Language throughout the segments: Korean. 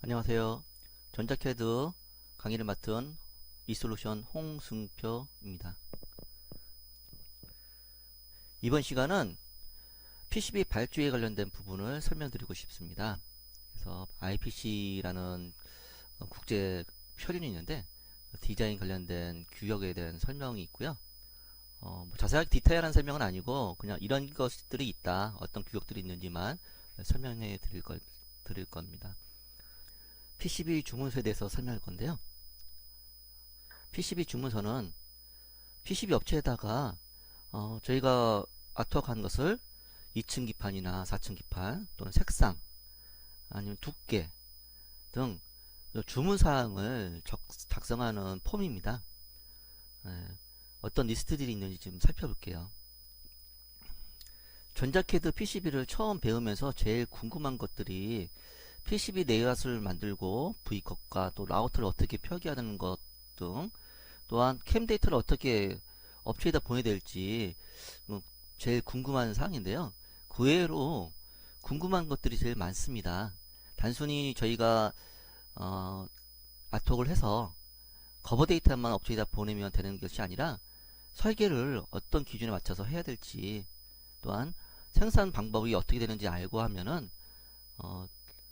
안녕하세요. 전자캐드 강의를 맡은 이솔루션 홍승표입니다. 이번 시간은 PCB 발주에 관련된 부분을 설명드리고 싶습니다. 그래서 IPC라는 국제 표준이 있는데 디자인 관련된 규격에 대한 설명이 있고요. 자세하게 디테일한 설명은 아니고 그냥 이런 것들이 있다, 어떤 규격들이 있는지만 설명해 드릴 겁니다. PCB 주문서에 대해서 설명할 건데요. PCB 주문서는 PCB 업체에다가 저희가 아트웍한 것을 2층 기판이나 4층 기판 또는 색상 아니면 두께 등 주문사항을 작성하는 폼입니다. 어떤 리스트들이 있는지 좀 살펴볼게요. 전자캐드 PCB를 처음 배우면서 제일 궁금한 것들이 PCB 레이아웃을 만들고 V컷과 또 라우터를 어떻게 표기하는 것 등, 또한 캠 데이터를 어떻게 업체에다 보내야 될지 제일 궁금한 사항인데요. 그 외로 궁금한 것들이 제일 많습니다. 단순히 저희가 아트웍을 해서 커버 데이터만 업체에다 보내면 되는 것이 아니라 설계를 어떤 기준에 맞춰서 해야 될지, 또한 생산 방법이 어떻게 되는지 알고 하면은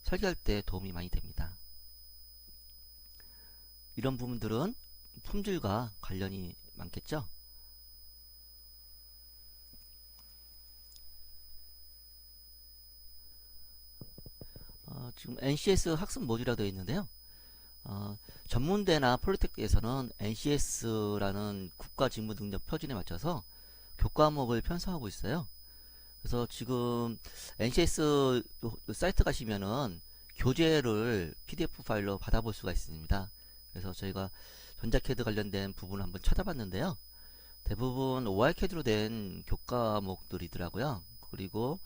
설계할 때 도움이 많이 됩니다. 이런 부분들은 품질과 관련이 많겠죠. 지금 NCS 학습 모듈이라고 되어 있는데요. 전문대나 폴리텍에서는 NCS라는 국가직무능력 표준에 맞춰서 교과목을 편성하고 있어요. 그래서 지금 NCS 사이트 가시면은 교재를 PDF 파일로 받아볼 수가 있습니다. 그래서 저희가 전자캐드 관련된 부분을 한번 찾아봤는데요. 대부분 ORCAD로 된 교과목들이더라고요. 그리고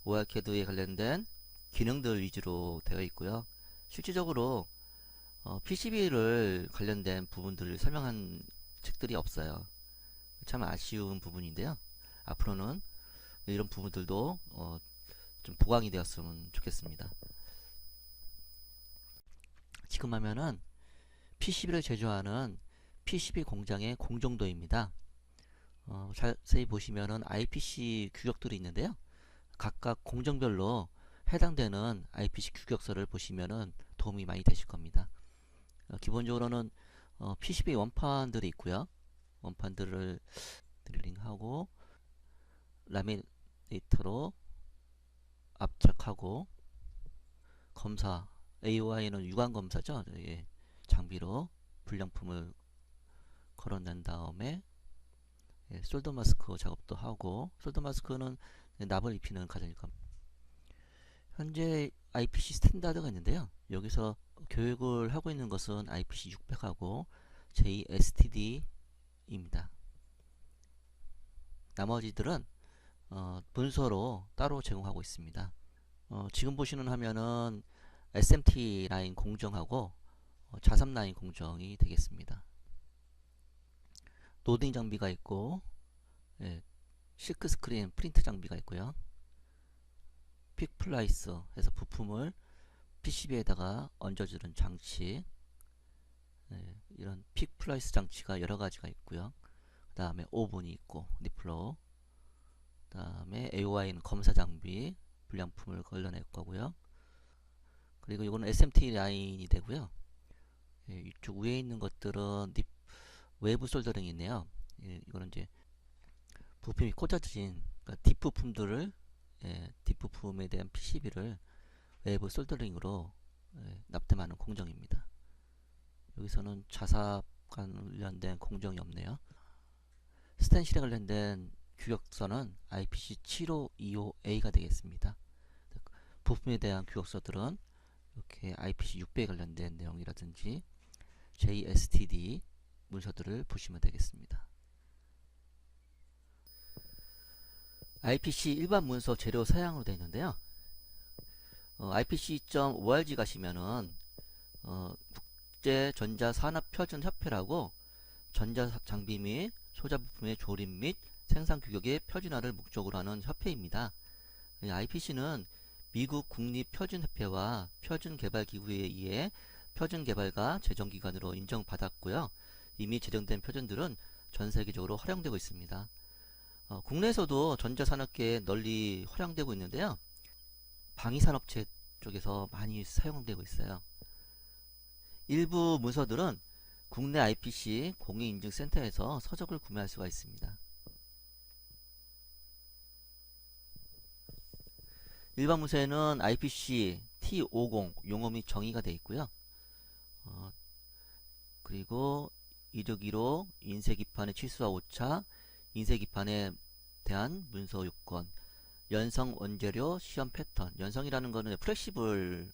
ORCAD에 관련된 기능들 위주로 되어 있고요. 실질적으로 PCB를 관련된 부분들을 설명한 책들이 없어요. 참 아쉬운 부분인데요. 앞으로는 이런 부분들도 좀 보강이 되었으면 좋겠습니다. 지금 화면은 PCB를 제조하는 PCB 공장의 공정도입니다. 자세히 보시면은 IPC 규격들이 있는데요. 각각 공정별로 해당되는 IPC 규격서를 보시면은 도움이 많이 되실 겁니다. 기본적으로는 PCB 원판들이 있고요. 원판들을 드릴링하고 라미네이터로 압착하고 검사, AOI는 유관 검사죠. 예, 장비로 불량품을 걸어낸 다음에 솔더 마스크 작업도 하고, 솔더 마스크는 납을 입히는 과정일 겁니다. 현재 IPC 스탠다드가 있는데요. 여기서 교육을 하고 있는 것은 IPC 600하고 JSTD입니다. 나머지들은 문서로 따로 제공하고 있습니다. 지금 보시는 화면은 SMT 라인 공정하고 자삼 라인 공정이 되겠습니다. 노딩 장비가 있고, 실크 스크린 프린트 장비가 있고요. 픽 플라이스 해서 부품을 PCB에다가 얹어주는 장치, 이런 픽 플라이스 장치가 여러 가지가 있고요. 그 다음에 오븐이 있고, 리플러, 그 다음에 AOI는 검사 장비, 불량품을 걸러낼 거고요. 그리고 이거는 SMT 라인이 되고요. 이쪽 위에 있는 것들은 외부 솔더링이 있네요. 이거는 이제 부품이 꽂아진, 그러니까 뒷부품들을, 뒷부품에 대한 PCB를 외부 솔더링으로 납땜하는 공정입니다. 여기서는 자사 관련된 공정이 없네요. 스텐실에 관련된 규격서는 IPC 7525A가 되겠습니다. 부품에 대한 규격서들은 이렇게 IPC 600에 관련된 내용이라든지 JSTD 문서들을 보시면 되겠습니다. IPC 일반 문서 재료 사양으로 되어 있는데요. IPC.org 가시면은 국제전자산업표준협회라고 전자장비 및 소자부품의 조립 및 생산 규격의 표준화를 목적으로 하는 협회입니다. IPC는 미국 국립표준협회와 표준개발기구에 의해 표준개발과 제정기관으로 인정받았고요. 이미 제정된 표준들은 전 세계적으로 활용되고 있습니다. 국내에서도 전자산업계에 널리 활용되고 있는데요. 방위산업체 쪽에서 많이 사용되고 있어요. 일부 문서들은 국내 IPC 공인인증센터에서 서적을 구매할 수가 있습니다. 일반 문서에는 IPC T50 용어 및 정의가 되어 있고요. 그리고 이득1호 인쇄기판의 취수와 오차, 인쇄기판에 대한 문서 요건, 연성 원재료 시험 패턴. 연성이라는 거는 플렉시블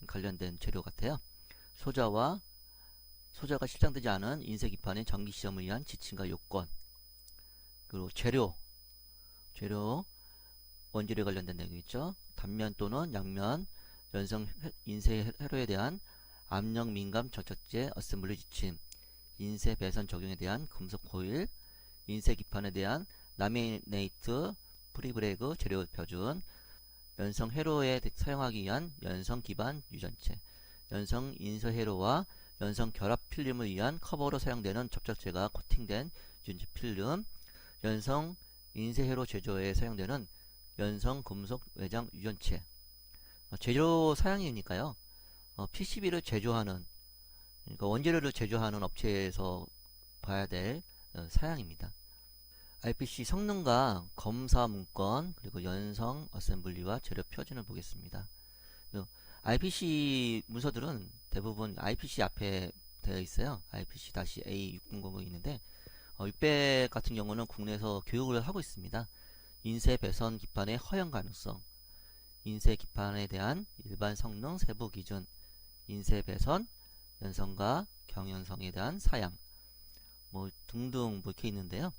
관련된 재료 같아요. 소자가 실장되지 않은 인쇄기판의 정기시험을 위한 지침과 요건, 그리고 재료 원재료 관련된 내용이죠. 단면 또는 양면 연성 인쇄 회로에 대한 압력 민감 접착제 어셈블리 지침, 인쇄 배선 적용에 대한 금속 호일, 인쇄 기판에 대한 라미네이트 프리브레그 재료 표준, 연성 회로에 사용하기 위한 연성 기반 유전체, 연성 인쇄 회로와 연성 결합 필름을 위한 커버로 사용되는 접착제가 코팅된 유전체 필름, 연성 인쇄 회로 제조에 사용되는 연성 금속 외장 유전체. 재료 사양이니까요. PCB를 제조하는, 그러니까 원재료를 제조하는 업체에서 봐야 될 사양입니다. IPC 성능과 검사 문건, 그리고 연성 어셈블리와 재료 표준을 보겠습니다. IPC 문서들은 대부분 IPC 앞에 되어 있어요. IPC-A6000이 있는데 600 같은 경우는 국내에서 교육을 하고 있습니다. 인쇄 배선 기판의 허용 가능성, 인쇄 기판에 대한 일반 성능 세부 기준, 인쇄 배선, 연성과 경연성에 대한 사양, 등등 이렇게 있는데요.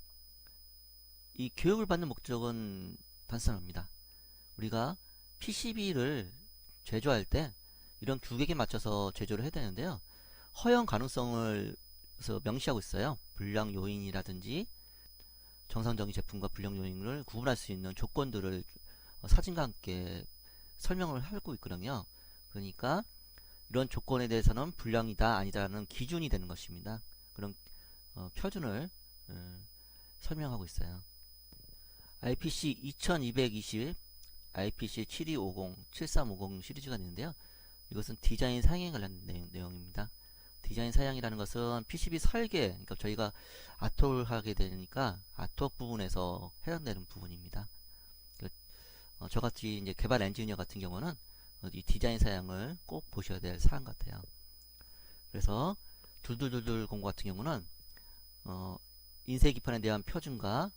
이 교육을 받는 목적은 단순합니다. 우리가 PCB를 제조할 때 이런 규격에 맞춰서 제조를 해야 되는데요. 허용 가능성을 명시하고 있어요. 불량 요인이라든지 정상적인 제품과 불량 요인을 구분할 수 있는 조건들을 사진과 함께 설명을 하고 있거든요. 그러니까 이런 조건에 대해서는 불량이다 아니다라는 기준이 되는 것입니다. 그런 표준을 설명하고 있어요. IPC 2220, IPC 7250, 7350 시리즈가 있는데요. 이것은 디자인 사양에 관련된 내용입니다. 디자인 사양이라는 것은 PCB 설계, 그러니까 저희가 아트를 하게 되니까 아트웍 부분에서 해당되는 부분입니다. 저같이 이제 개발 엔지니어 같은 경우는 이 디자인 사양을 꼭 보셔야 될 사항 같아요. 그래서 둘둘둘둘 공고 같은 경우는 인쇄 기판에 대한 표준과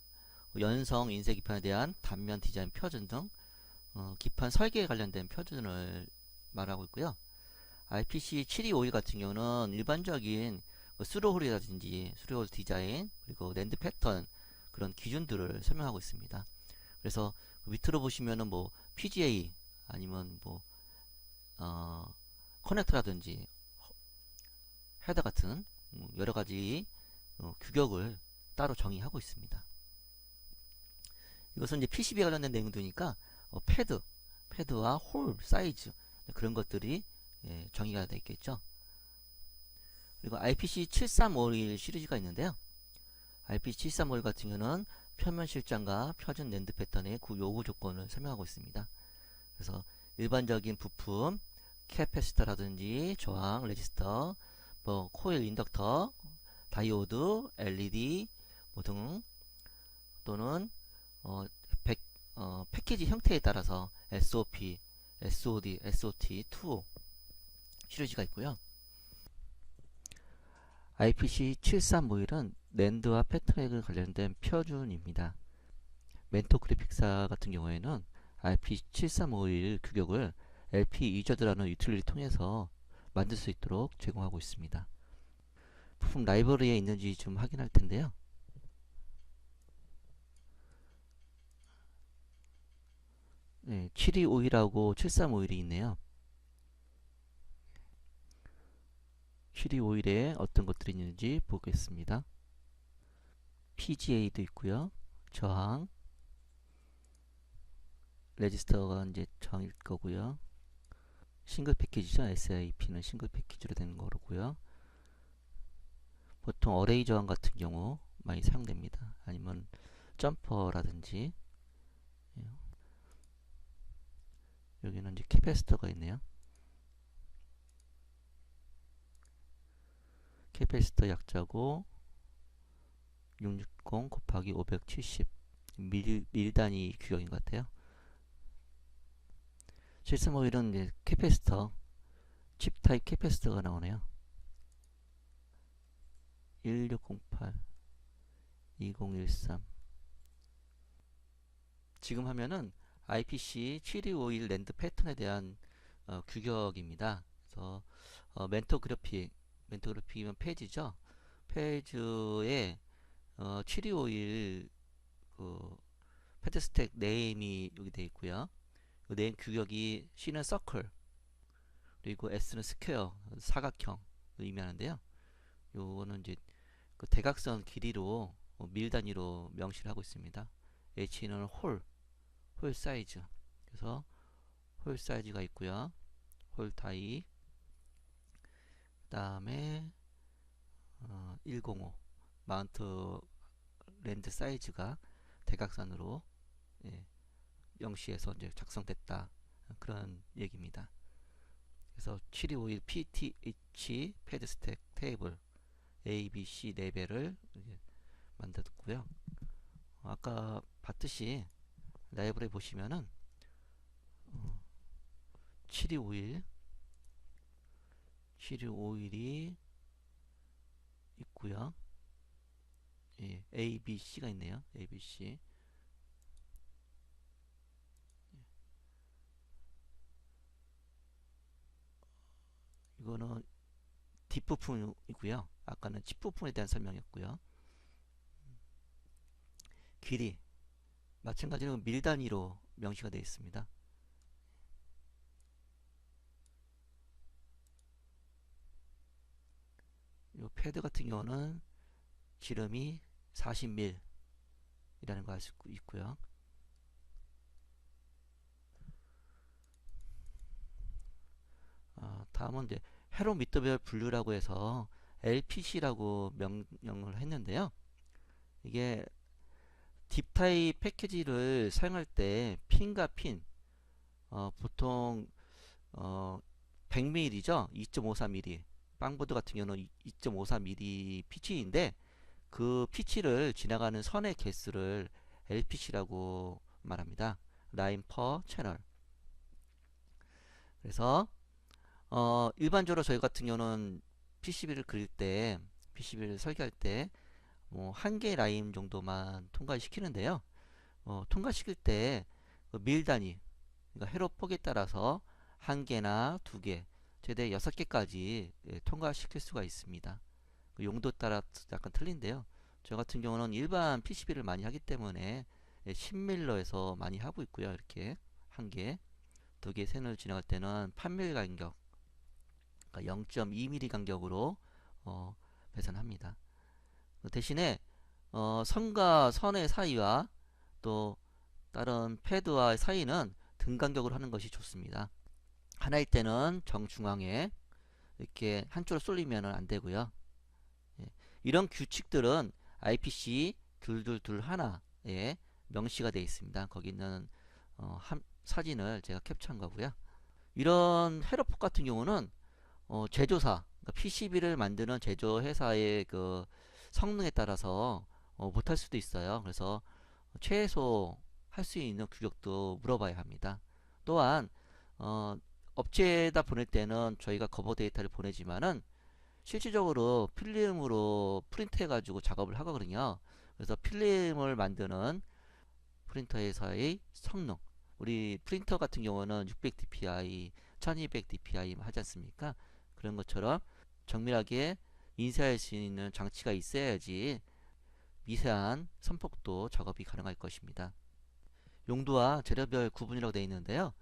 연성 인쇄 기판에 대한 단면 디자인 표준 등 기판 설계에 관련된 표준을 말하고 있고요. IPC 7251 같은 경우는 일반적인 스로홀이라든지 스로홀 디자인, 그리고 랜드 패턴, 그런 기준들을 설명하고 있습니다. 그래서 밑으로 보시면은 PGA 아니면 커넥터라든지 헤더 같은 여러 가지 규격을 따로 정의하고 있습니다. 이것은 이제 PCB 관련된 내용들이니까 패드와 홀 사이즈, 그런 것들이 정의가 되어 있겠죠. 그리고 IPC 7351 시리즈가 있는데요. IPC 7351 같은 경우는 표면 실장과 표준 랜드 패턴의 요구 조건을 설명하고 있습니다. 그래서 일반적인 부품, 캐패시터라든지 저항, 레지스터, 코일, 인덕터, 다이오드, LED 등, 또는 패키지 형태에 따라서 SOP, SOD, SOT, 2 시리즈가 있고요. IPC 7351은 랜드와 패턴에 관련된 표준입니다. 멘토 그래픽사 같은 경우에는 IPC 7351 규격을 LP 유저드라는 유틸리를 통해서 만들 수 있도록 제공하고 있습니다. 부품 라이브러리에 있는지 좀 확인할 텐데요. 네, 7251하고 7351이 있네요. 7251에 어떤 것들이 있는지 보겠습니다. PGA도 있고요. 저항, 레지스터가 이제 정일 거고요. 싱글 패키지죠. SIP는 싱글 패키지로 되는 거고요. 보통 어레이 저항 같은 경우 많이 사용됩니다. 아니면 점퍼라든지. 여기는 이제 캐패시터가 있네요. 캐패시터 약자고 660 곱하기 570 밀 단위 규격인 것 같아요. 735 이제 캐패시터 칩 타입 캐패시터가 나오네요. 1608 2013 지금 화면은 IPC 7251 랜드 패턴에 대한 규격입니다. 그래서 멘토그래픽이면 페이지죠. 페이지에 7251 그 패드 스택 네임이 여기 되어 있고요. 그 네임 규격이 C는 서클 그리고 S는 스퀘어 사각형 의미하는데요. 요거는 이제 그 대각선 길이로 밀 단위로 명시를 하고 있습니다. H는 홀 사이즈. 그래서 홀 사이즈가 있고요. 홀 타입. 그다음에 105 마운트 랜드 사이즈가 대각선으로 명시해서 이제 작성됐다. 그런 얘기입니다. 그래서 7251 PTH 패드 스택 테이블 A, B, C 레벨을 만들었고요. 아까 봤듯이 라이브러리 보시면은 7251이 있고요. A, B, C가 있네요. A, B, C. 이거는 뒷부분이고요. 아까는 칩부분에 대한 설명이었고요. 길이 마찬가지로 밀 단위로 명시가 되어 있습니다. 이 패드 같은 경우는 지름이 40mm 이라는 거 알 수 있고요. 다음은 이제 헤로 미터별 분류라고 해서 LPC라고 명령을 했는데요. 이게 딥타입 패키지를 사용할 때 핀과 핀 보통 100mm죠. 2.54mm 빵보드 같은 경우는 2.54mm 피치인데 그 피치를 지나가는 선의 개수를 LPC라고 말합니다. 라인 퍼 채널. 그래서 일반적으로 저희 같은 경우는 PCB를 그릴 때 PCB를 설계할 때 뭐 한 개 라인 정도만 통과시키는데요. 통과시킬 때 밀 단위 그러니까 회로 폭에 따라서 한 개나 두 개, 최대 6개까지 통과시킬 수가 있습니다. 그 용도 따라 약간 틀린데요. 저 같은 경우는 일반 PCB를 많이 하기 때문에 10mm에서 많이 하고 있고요. 이렇게 한 개, 두 개 선을 지나갈 때는 8mm 간격, 그러니까 0.2mm 간격으로 배선합니다. 대신에 선과 선의 사이와 또 다른 패드와 사이는 등 간격으로 하는 것이 좋습니다. 하나일 때는 정중앙에 이렇게 한쪽으로 쏠리면 안 되고요. 이런 규칙들은 IPC 2221에 명시가 되어 있습니다. 거기 있는 사진을 제가 캡처한 거고요. 이런 헤러폭 같은 경우는 제조사, 그러니까 PCB를 만드는 제조회사의 그 성능에 따라서 못할 수도 있어요. 그래서 최소 할 수 있는 규격도 물어봐야 합니다. 또한 업체에다 보낼 때는 저희가 커버 데이터를 보내지만은 실질적으로 필름으로 프린트해 가지고 작업을 하거든요. 그래서 필름을 만드는 프린터 회사의 성능, 우리 프린터 같은 경우는 600dpi, 1200dpi 하지 않습니까? 그런 것처럼 정밀하게 인쇄할 수 있는 장치가 있어야지 미세한 선폭도 작업이 가능할 것입니다. 용도와 재료별 구분이라고 되어 있는데요.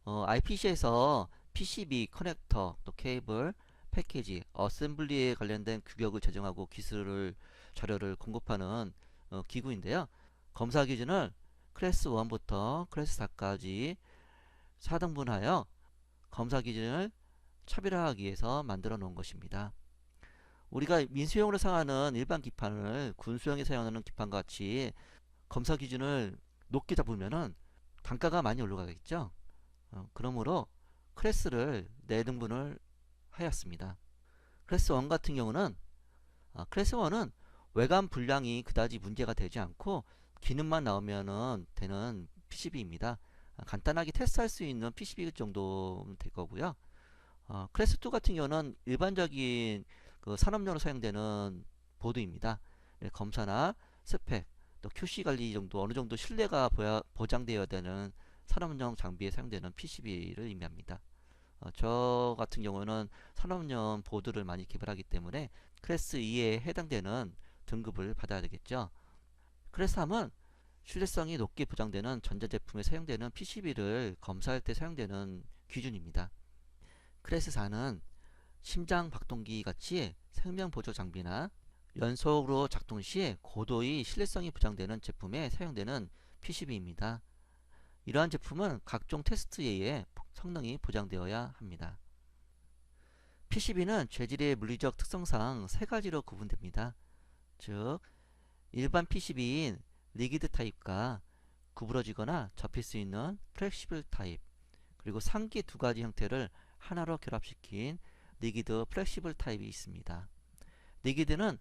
IPC에서 PCB, 커넥터, 또 케이블, 패키지, 어셈블리에 관련된 규격을 제정하고 기술을 자료를 공급하는 기구인데요. 검사 기준을 클래스 1부터 클래스 4까지 4등분하여 검사 기준을 차별화하기 위해서 만들어 놓은 것입니다. 우리가 민수용으로 사용하는 일반 기판을 군수용에 사용하는 기판과 같이 검사 기준을 높게 잡으면은 단가가 많이 올라가겠죠. 그러므로 클래스를 4등분을 하였습니다. 클래스 1 같은 경우는 클래스 1은 외관 분량이 그다지 문제가 되지 않고 기능만 나오면은 되는 PCB입니다. 간단하게 테스트할 수 있는 PCB 정도면 될 거고요. 클래스 2 같은 경우는 일반적인 그 산업용으로 사용되는 보드입니다. 검사나 스펙, 또 QC 관리 정도 어느 정도 신뢰가 보장되어야 되는 산업용 장비에 사용되는 PCB를 의미합니다. 저 같은 경우는 산업용 보드를 많이 개발하기 때문에 클래스 2에 해당되는 등급을 받아야 되겠죠. 클래스 3은 신뢰성이 높게 보장되는 전자제품에 사용되는 PCB를 검사할 때 사용되는 기준입니다. 클래스 4는 심장 박동기 같이 생명 보조 장비나 연속으로 작동 시 고도의 신뢰성이 보장되는 제품에 사용되는 PCB입니다. 이러한 제품은 각종 테스트에 의해 성능이 보장되어야 합니다. PCB는 재질의 물리적 특성상 세 가지로 구분됩니다. 즉, 일반 PCB인 리기드 타입과 구부러지거나 접힐 수 있는 플렉시블 타입, 그리고 상기 두 가지 형태를 하나로 결합시킨 리기드 플렉시블 타입이 있습니다. 리기드는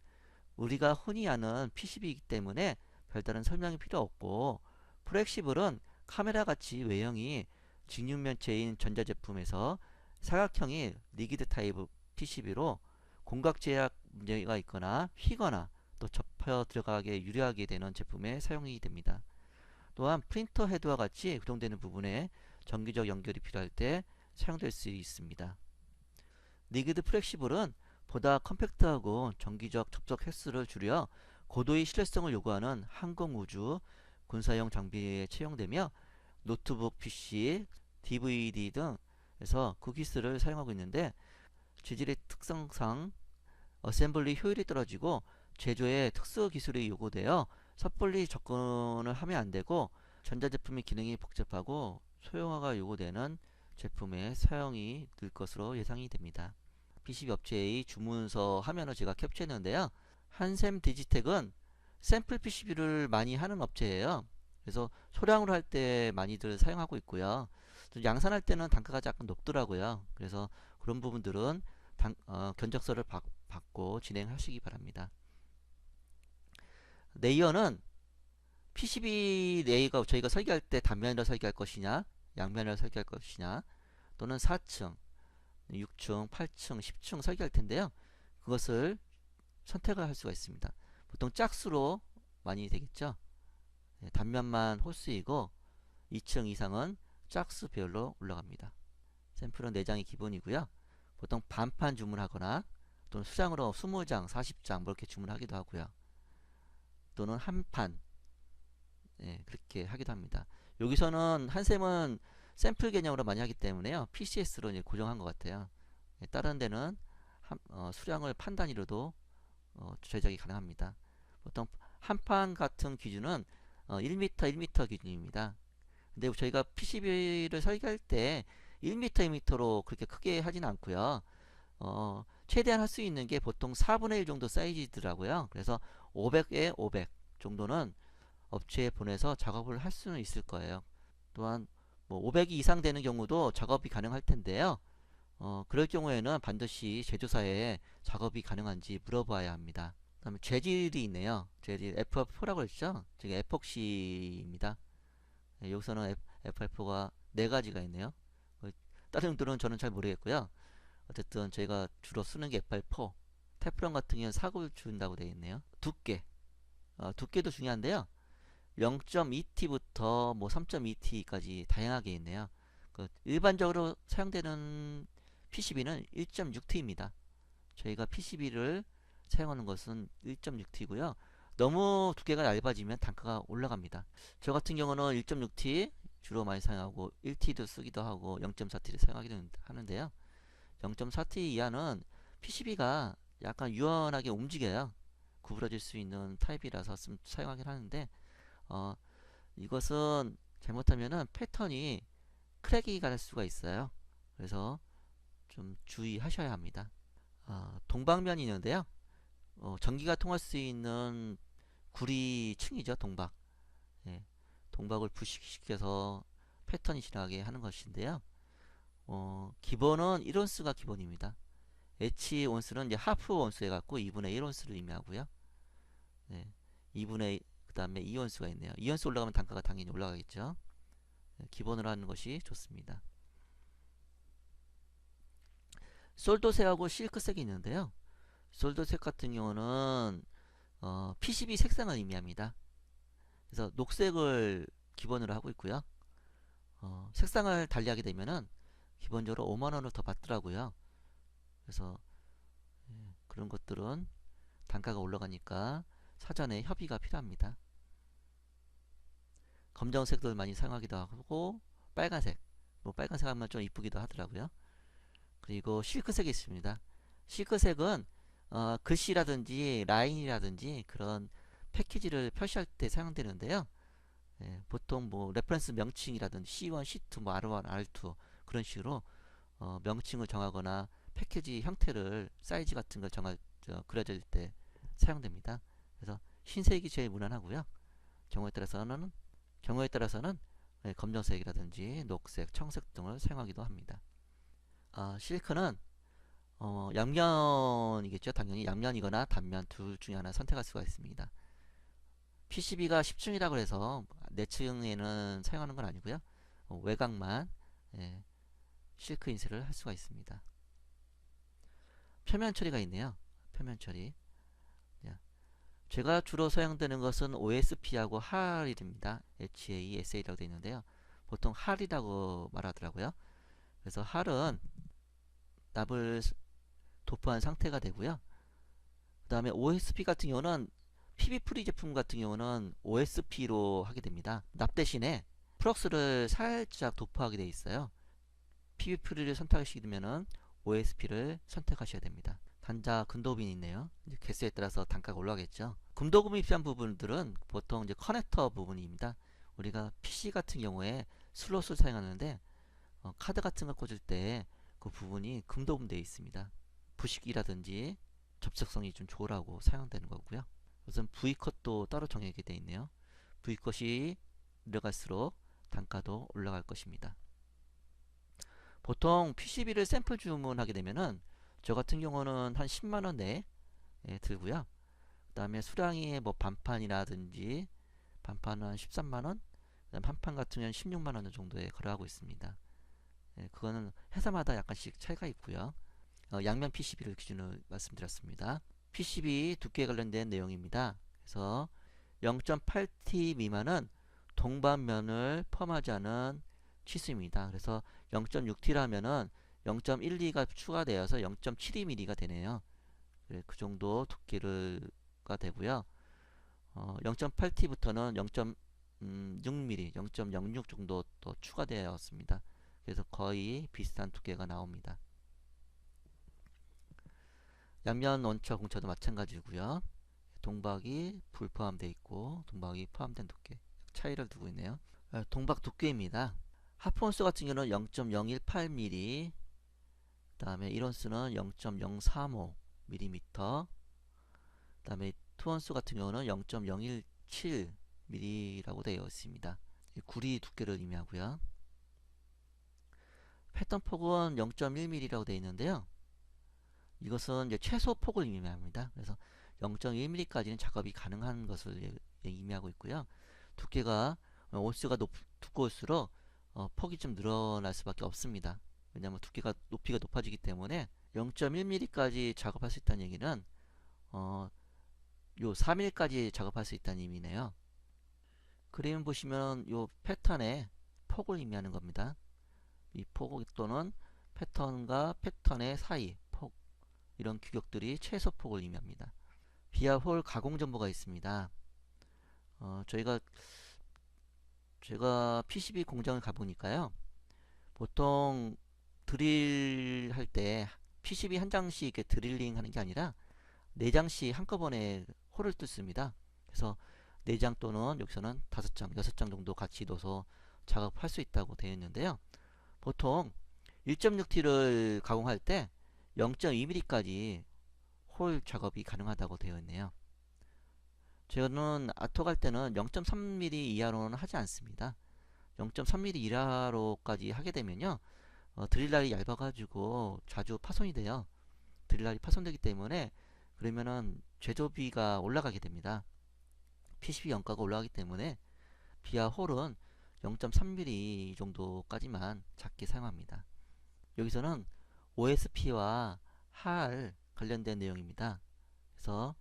우리가 흔히 아는 PCB이기 때문에 별다른 설명이 필요 없고, 플렉시블은 카메라 같이 외형이 직육면체인 전자제품에서 사각형이 리기드 타입 PCB로 공각 제약 문제가 있거나 휘거나 또 접혀 들어가게 유리하게 되는 제품에 사용이 됩니다. 또한 프린터 헤드와 같이 구동되는 부분에 정기적 연결이 필요할 때 사용될 수 있습니다. 리기드 플렉시블은 보다 컴팩트하고 정기적 접속 횟수를 줄여 고도의 신뢰성을 요구하는 항공, 우주, 군사용 장비에 채용되며 노트북, PC, DVD 등에서 쿠키스를 사용하고 있는데, 재질의 특성상 어셈블리 효율이 떨어지고 제조에 특수 기술이 요구되어 섣불리 접근을 하면 안 되고, 전자제품의 기능이 복잡하고 소형화가 요구되는 제품의 사용이 늘 것으로 예상이 됩니다. PCB 업체의 주문서 화면을 제가 캡처했는데요. 한샘 디지텍은 샘플 PCB를 많이 하는 업체예요. 그래서 소량으로 할 때 많이들 사용하고 있고요. 양산할 때는 단가가 약간 높더라고요. 그래서 그런 부분들은 견적서를 받고 진행하시기 바랍니다. 레이어는 PCB 레이어가 저희가 설계할 때 단면으로 설계할 것이냐, 양면으로 설계할 것이냐, 또는 4층, 6층, 8층, 10층 설계할 텐데요. 그것을 선택을 할 수가 있습니다. 보통 짝수로 많이 되겠죠. 단면만 홀수이고 2층 이상은 짝수 배열로 올라갑니다. 샘플은 4장이 기본이고요. 보통 반판 주문하거나 또는 수량으로 20장, 40장 뭐 이렇게 주문하기도 하고요. 또는 한 판, 그렇게 하기도 합니다. 여기서는 한샘은 샘플 개념으로 많이 하기 때문에요. PCS로 이제 고정한 것 같아요. 다른 데는 수량을 판 단위로도 제작이 가능합니다. 보통 한 판 같은 기준은 1m, 1m 기준입니다. 근데 저희가 PCB를 설계할 때 1m, 2m로 그렇게 크게 하진 않고요. 최대한 할 수 있는 게 보통 4분의 1 정도 사이즈더라고요. 그래서 500에 500 정도는 업체에 보내서 작업을 할 수는 있을 거예요. 또한 뭐 500이 이상 되는 경우도 작업이 가능할 텐데요. 그럴 경우에는 반드시 제조사에 작업이 가능한지 물어봐야 합니다. 그 다음에 재질이 있네요. 재질 FF4라고 했죠. 즉 에폭시입니다. 여기서는 FF4가 4가지가 있네요. 다른 분들은 저는 잘 모르겠고요. 어쨌든 저희가 주로 쓰는 게 FF4. 테프론 같은 경우는 사고를 준다고 되어 있네요. 두께. 두께도 중요한데요. 0.2T부터 뭐 3.2T까지 다양하게 있네요. 일반적으로 사용되는 PCB는 1.6T입니다. 저희가 PCB를 사용하는 것은 1.6T고요. 너무 두께가 얇아지면 단가가 올라갑니다. 저 같은 경우는 1.6T 주로 많이 사용하고 1T도 쓰기도 하고 0.4T를 사용하기도 하는데요. 0.4T 이하는 PCB가 약간 유연하게 움직여요. 구부러질 수 있는 타입이라서 사용하긴 하는데 이것은 잘못하면은 패턴이 크랙이 갈 수가 있어요. 그래서 좀 주의하셔야 합니다. 동박면이 있는데요. 전기가 통할 수 있는 구리층이죠, 동박. 예, 동박을 부식시켜서 패턴이 지나가게 하는 것인데요. 기본은 1온스가 기본입니다. H 온스는 이제 하프 온스 해갖고 2분의 1 온스를 의미하고요. 네, 2분의 그 다음에 2온스가 있네요. 2온스 올라가면 단가가 당연히 올라가겠죠. 네, 기본으로 하는 것이 좋습니다. 솔도색하고 실크색이 있는데요. 솔도색 같은 경우는 PCB 색상을 의미합니다. 그래서 녹색을 기본으로 하고 있고요. 색상을 달리하게 되면은 기본적으로 5만원을 더 받더라고요. 그래서 그런 것들은 단가가 올라가니까 사전에 협의가 필요합니다. 검정색들 많이 사용하기도 하고 빨간색, 뭐 빨간색 하면 좀 이쁘기도 하더라고요. 그리고 실크색이 있습니다. 실크색은 글씨라든지 라인이라든지 그런 패키지를 표시할 때 사용되는데요. 보통 뭐 레퍼런스 명칭이라든지 C1, C2, 뭐 R1, R2 그런 식으로 명칭을 정하거나 패키지 형태를 사이즈 같은 걸 그려질 때 사용됩니다. 그래서 흰색이 제일 무난하고요. 경우에 따라서는 검정색이라든지 녹색, 청색 등을 사용하기도 합니다. 실크는 양면이겠죠. 당연히 양면이거나 단면 둘 중에 하나 선택할 수가 있습니다. PCB가 10층이라고 해서 내층에는 사용하는 건 아니고요. 외곽만 실크 인쇄를 할 수가 있습니다. 표면 처리가 있네요. 표면 처리. 제가 주로 사용되는 것은 OSP하고 HAL입니다. HASA라고 되어 있는데요. 보통 HAL이라고 말하더라고요. 그래서 HAL은 납을 도포한 상태가 되고요. 그 다음에 OSP 같은 경우는 PB 프리 제품 같은 경우는 OSP로 하게 됩니다. 납 대신에 프럭스를 살짝 도포하게 되어 있어요. PB 프리를 선택하시게 되면은 OSP를 선택하셔야 됩니다. 단자 금도금이 있네요. 이제 개수에 따라서 단가가 올라가겠죠. 금도금이 필요한 부분들은 보통 이제 커넥터 부분입니다. 우리가 PC 같은 경우에 슬롯을 사용하는데 카드 같은 거 꽂을 때 그 부분이 금도금 되어 있습니다. 부식이라든지 접촉성이 좀 좋으라고 사용되는 거고요. 우선 V컷도 따로 정하게 되어 있네요. V컷이 내려갈수록 단가도 올라갈 것입니다. 보통 PCB를 샘플 주문하게 되면은 저 같은 경우는 한 10만원 내에 들고요. 그 다음에 수량이 뭐 반판이라든지 반판은 한 13만원, 한판 같은 경우는 16만원 정도에 거래하고 있습니다. 그거는 회사마다 약간씩 차이가 있고요. 양면 PCB를 기준으로 말씀드렸습니다. PCB 두께에 관련된 내용입니다. 그래서 0.8T 미만은 동반면을 포함하지 않은 치수입니다. 그래서 0.6T라면은 0.12가 추가되어서 0.72mm가 되네요. 그 정도 두께가 되고요. 0.8T부터는 0.6mm, 0.06 정도 또 추가되었습니다. 그래서 거의 비슷한 두께가 나옵니다. 양면 원처 공처도 마찬가지고요. 동박이 불포함되어 있고 동박이 포함된 두께 차이를 두고 있네요. 동박 두께입니다. 하프온스 같은 경우는 0.018mm, 그 다음에 1온스는 0.035mm, 그 다음에 2온스 같은 경우는 0.017mm라고 되어 있습니다. 구리 두께를 의미하고요. 패턴 폭은 0.1mm라고 되어 있는데요. 이것은 이제 최소 폭을 의미합니다. 그래서 0.1mm까지는 작업이 가능한 것을 의미하고 있고요. 두께가 온스가 두꺼울수록 폭이 좀 늘어날 수밖에 없습니다. 왜냐하면 높이가 높아지기 때문에 0.1mm까지 작업할 수 있다는 얘기는 요 3mm까지 작업할 수 있다는 의미네요. 그림 보시면 요 패턴의 폭을 의미하는 겁니다. 이 폭 또는 패턴과 패턴의 사이 폭, 이런 규격들이 최소 폭을 의미합니다. 비아홀 가공 정보가 있습니다. 제가 PCB 공장을 가보니까요. 보통 드릴 할 때 PCB 한 장씩 이렇게 드릴링 하는 게 아니라 4장씩 한꺼번에 홀을 뚫습니다. 그래서 4장 또는 여기서는 5장, 6장 정도 같이 넣어서 작업할 수 있다고 되어 있는데요. 보통 1.6T를 가공할 때 0.2mm까지 홀 작업이 가능하다고 되어 있네요. 저는 아토 갈 때는 0.3mm 이하로는 하지 않습니다. 0.3mm 이하로까지 하게 되면요, 드릴날이 얇아가지고 자주 파손이 돼요. 드릴날이 파손되기 때문에 그러면은 제조비가 올라가게 됩니다. PCB 원가가 올라가기 때문에 비하 홀은 0.3mm 정도까지만 작게 사용합니다. 여기서는 OSP와 HAL 관련된 내용입니다. 그래서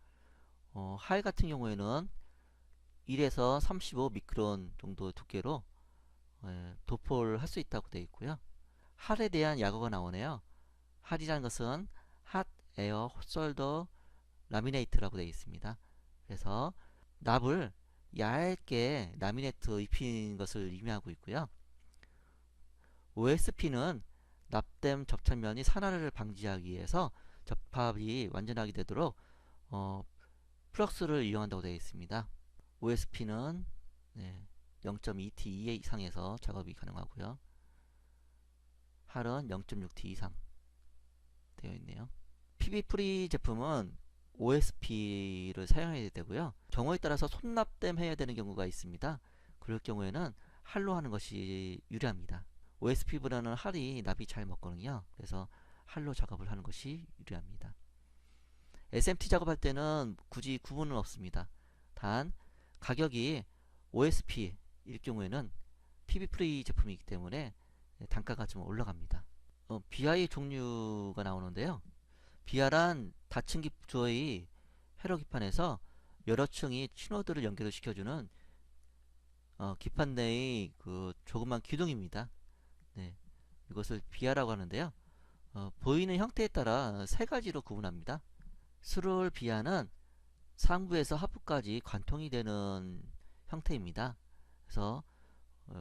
HAL 같은 경우에는 1에서 35 미크론 정도 두께로 도포를 할 수 있다고 되어 있고요. HAL에 대한 약어가 나오네요. HAL이라는 것은 Hot Air Solder Laminate라고 되어 있습니다. 그래서 납을 얇게 라미네이트 입힌 것을 의미하고 있고요. OSP는 납땜 접착면이 산화를 방지하기 위해서 접합이 완전하게 되도록 플럭스를 이용한다고 되어 있습니다. OSP는 0.2T 이상에서 작업이 가능하고요. HAL은 0.6T 이상 되어 있네요. PB 프리 제품은 OSP를 사용해야 되고요. 경우에 따라서 손납땜 해야 되는 경우가 있습니다. 그럴 경우에는 HAL로 하는 것이 유리합니다. OSP보다는 HAL이 납이 잘 먹거든요. 그래서 HAL로 작업을 하는 것이 유리합니다. SMT 작업할 때는 굳이 구분은 없습니다. 단 가격이 OSP일 경우에는 PB 프리 제품이기 때문에 단가가 좀 올라갑니다. BI 종류가 나오는데요. BR은 다층 구조의 회로 기판에서 여러 층의 신호들을 연결을 시켜주는 기판 내의 그 조그만 기둥입니다. 네, 이것을 BR라고 하는데요. 보이는 형태에 따라 세 가지로 구분합니다. 스롤 BR는 상부에서 하부까지 관통이 되는 형태입니다. 그래서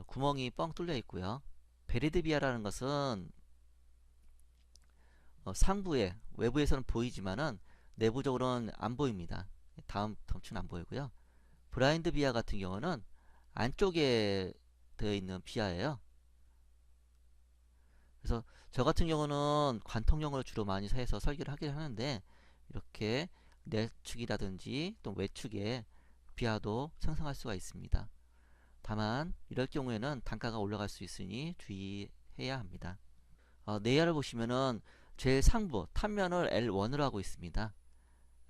구멍이 뻥 뚫려 있고요. 베리드 BR라는 것은 상부에 외부에서는 보이지만은 내부적으로는 안 보입니다. 다음 덩치는 안 보이고요. 브라인드 비아 같은 경우는 안쪽에 되어 있는 비아예요. 그래서 저 같은 경우는 관통용을 주로 많이 사용해서 설계를 하긴 하는데 이렇게 내축이라든지 또 외축에 비아도 생성할 수가 있습니다. 다만 이럴 경우에는 단가가 올라갈 수 있으니 주의해야 합니다. 내야를 보시면은 제일 상부 탑면을 L1으로 하고 있습니다.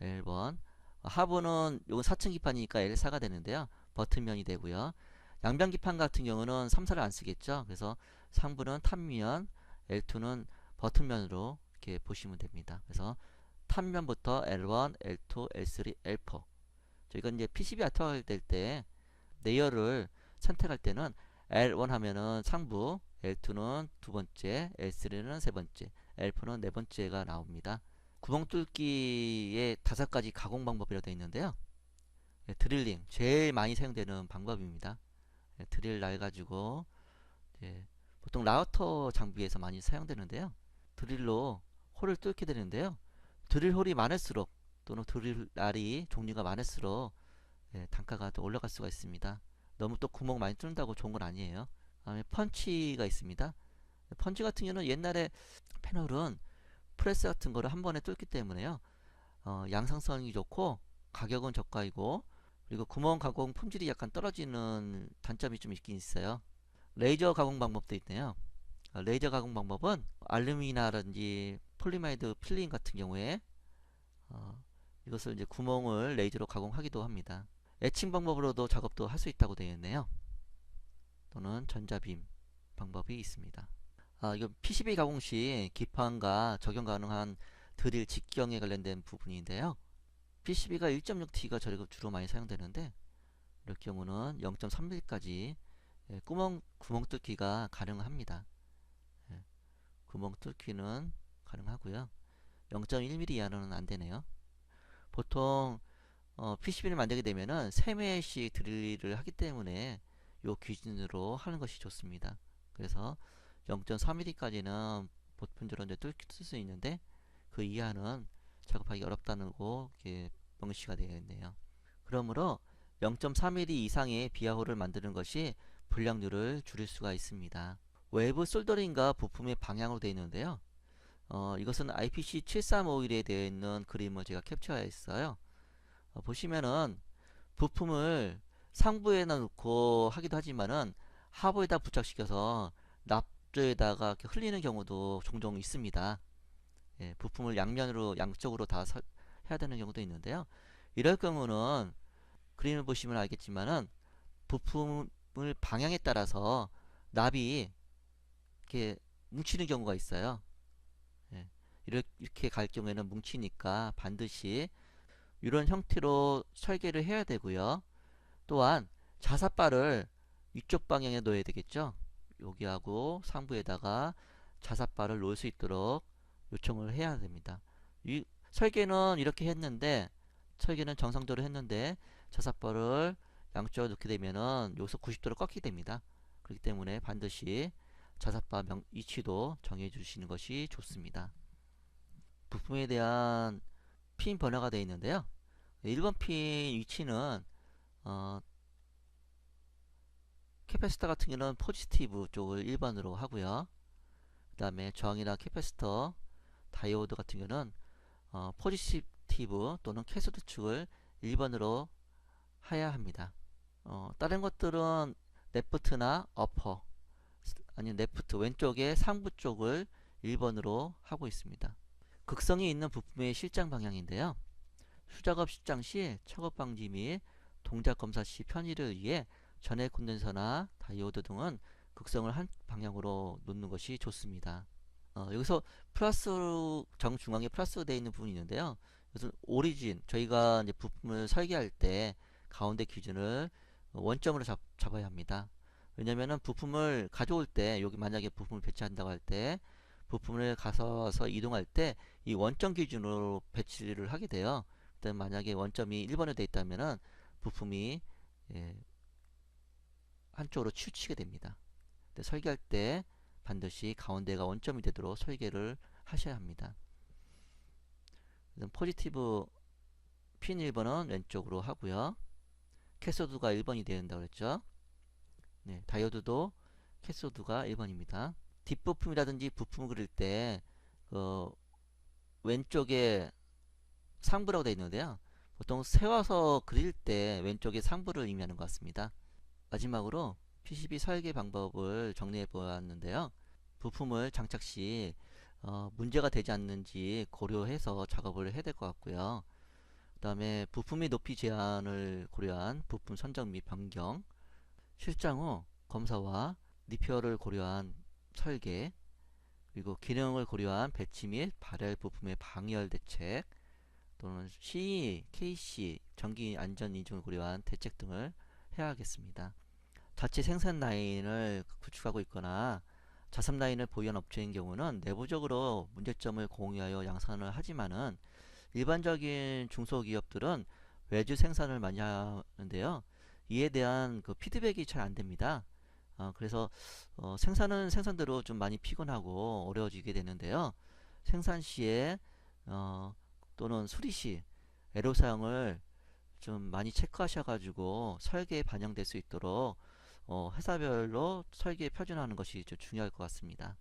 L1. 하부는 요건 4층 기판이니까 L4가 되는데요. 버튼면이 되고요. 양변 기판 같은 경우는 3사를 안 쓰겠죠. 그래서 상부는 탑면, L2는 버튼면으로 이렇게 보시면 됩니다. 그래서 탑면부터 L1, L2, L3, L4. 저희가 이제 PCB 아트할 때 레이어를 선택할 때는 L1 하면은 상부, L2는 두 번째, L3는 세 번째, L4는 네 번째가 나옵니다. 구멍 뚫기의 5가지 가공 방법이라고 되어 있는데요. 드릴링, 제일 많이 사용되는 방법입니다. 드릴 날 가지고 보통 라우터 장비에서 많이 사용되는데요. 드릴로 홀을 뚫게 되는데요. 드릴 홀이 많을수록 또는 드릴 날이 종류가 많을수록 단가가 또 올라갈 수가 있습니다. 너무 또 구멍 많이 뚫는다고 좋은 건 아니에요. 다음에 펀치가 있습니다. 펀치 같은 경우는 옛날에 패널은 프레스 같은 거를 한 번에 뚫기 때문에요. 양상성이 좋고 가격은 저가이고 그리고 구멍 가공 품질이 약간 떨어지는 단점이 좀 있긴 있어요. 레이저 가공 방법도 있네요. 레이저 가공 방법은 알루미나라든지 폴리마이드 필링 같은 경우에 이것을 이제 구멍을 레이저로 가공하기도 합니다. 에칭 방법으로도 작업도 할 수 있다고 되어 있네요. 또는 전자빔 방법이 있습니다. 이건 PCB 가공 시 기판과 적용 가능한 드릴 직경에 관련된 부분인데요. PCB가 1.6T가 주로 많이 사용되는데 이럴 경우는 0.3mm까지 구멍 뚫기가 가능합니다. 구멍 뚫기는 가능하고요. 0.1mm 이하로는 안 되네요. 보통 PCB를 만들게 되면은 3매씩 드릴을 하기 때문에 이 기준으로 하는 것이 좋습니다. 그래서 0.3mm까지는 보편적으로 뚫을 수 있는데 그 이하는 작업하기 어렵다는 거 이렇게 명시가 되어 있네요. 그러므로 0.3mm 이상의 비하홀을 만드는 것이 불량률을 줄일 수가 있습니다. 외부 솔더링과 부품의 방향으로 되어 있는데요. 이것은 IPC7351에 되어 있는 그림을 제가 캡처했어요. 보시면은 부품을 상부에 놓고 하기도 하지만은 하부에다 부착시켜서 납조에다가 이렇게 흘리는 경우도 종종 있습니다. 예, 부품을 양쪽으로 다 해야 되는 경우도 있는데요. 이럴 경우는 그림을 보시면 알겠지만은 부품을 방향에 따라서 납이 이렇게 뭉치는 경우가 있어요. 예, 이렇게 갈 경우에는 뭉치니까 반드시 이런 형태로 설계를 해야 되고요. 또한 자삿발을 위쪽 방향에 놓아야 되겠죠. 여기하고 상부에다가 자삿발을 놓을 수 있도록 요청을 해야 됩니다. 설계는 이렇게 했는데, 설계는 정상적으로 했는데 자삿발을 양쪽으로 놓게 되면은 여기서 90도로 꺾이게 됩니다. 그렇기 때문에 반드시 자삿발 위치도 정해 주시는 것이 좋습니다. 부품에 대한 핀 번호가 되어 있는데요. 1번 핀 위치는 캐패시터 같은 경우는 포지티브 쪽을 1번으로 하고요. 그 다음에 저항이나 캐패시터, 다이오드 같은 경우는 포지티브 또는 캐소드 축을 1번으로 해야 합니다. 다른 것들은 레프트나 어퍼, 아니면 레프트 왼쪽의 상부 쪽을 1번으로 하고 있습니다. 극성이 있는 부품의 실장 방향인데요. 수작업 실장 시 착업 방지 및 동작 검사 시 편의를 위해 전해 콘덴서나 다이오드 등은 극성을 한 방향으로 놓는 것이 좋습니다. 여기서 플러스 정중앙에 플러스 되어 있는 부분이 있는데요. 이것은 오리진, 저희가 이제 부품을 설계할 때 가운데 기준을 원점으로 잡아야 합니다. 왜냐면은 부품을 가져올 때, 여기 만약에 부품을 배치한다고 할 때 부품을 가서 이동할 때 이 원점 기준으로 배치를 하게 돼요. 그때 만약에 원점이 1번에 되어 있다면은 부품이 예, 한쪽으로 치우치게 됩니다. 근데 설계할 때 반드시 가운데가 원점이 되도록 설계를 하셔야 합니다. 포지티브 핀 1번은 왼쪽으로 하고요. 캐소드가 1번이 되어야 된다고 그랬죠. 네, 다이오드도 캐소드가 1번입니다. 뒷부품이라든지 부품을 그릴 때 왼쪽에 상부라고 되어 있는데요. 보통 세워서 그릴 때 왼쪽에 상부를 의미하는 것 같습니다. 마지막으로 PCB 설계 방법을 정리해 보았는데요. 부품을 장착 시 문제가 되지 않는지 고려해서 작업을 해야 될 것 같고요. 그 다음에 부품의 높이 제한을 고려한 부품 선정 및 변경, 실장 후 검사와 리페어를 고려한 설계, 그리고 기능을 고려한 배치 및 발열 부품의 방열 대책, 또는 CE, KC, 전기 안전 인증을 고려한 대책 등을 해야 하겠습니다. 자체 생산 라인을 구축하고 있거나 자산 라인을 보유한 업체인 경우는 내부적으로 문제점을 공유하여 양산을 하지만은 일반적인 중소기업들은 외주 생산을 많이 하는데요. 이에 대한 그 피드백이 잘 안 됩니다. 그래서 생산은 생산대로 좀 많이 피곤하고 어려워지게 되는데요. 생산 시에 또는 수리 시 애로사항을 좀 많이 체크하셔가지고 설계에 반영될 수 있도록 회사별로 설계 표준화하는 것이 좀 중요할 것 같습니다.